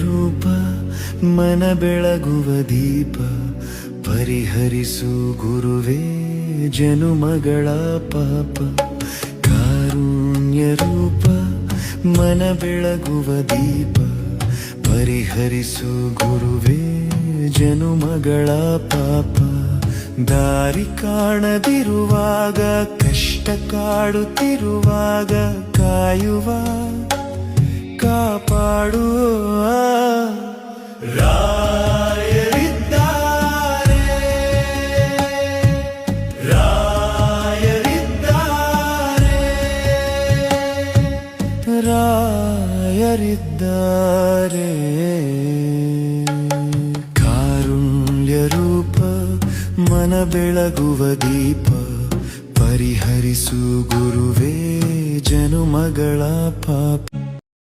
ರೂಪ ಮನ ಬೆಳಗುವ ದೀಪ ಪರಿಹರಿಸು ಗುರುವೇ ಜನುಮಗಳ ಪಾಪ ಕಾರುಣ್ಯ ರೂಪ ಮನ ಬೆಳಗುವ ದೀಪ ಪರಿಹರಿಸು ಗುರುವೇ ಜನುಮಗಳ ಪಾಪ ದಾರಿ ಕಾಣದಿರುವಾಗ ಕಷ್ಟ ಕಾಡುತ್ತಿರುವಾಗ ಕಾಯುವ ಕಾಪಾಡುವ ರಾಯರಿದ್ದಾರೆ ರಾಯರಿದ್ದಾರೆ ರಾಯರಿದ್ದಾರೆ ಕಾರುಣ್ಯ ರೂಪ ಮನ ಬೆಳಗುವ ದೀಪ ಪರಿಹರಿಸು ಗುರುವೇ ಜನುಮಗಳ ಪಾಪ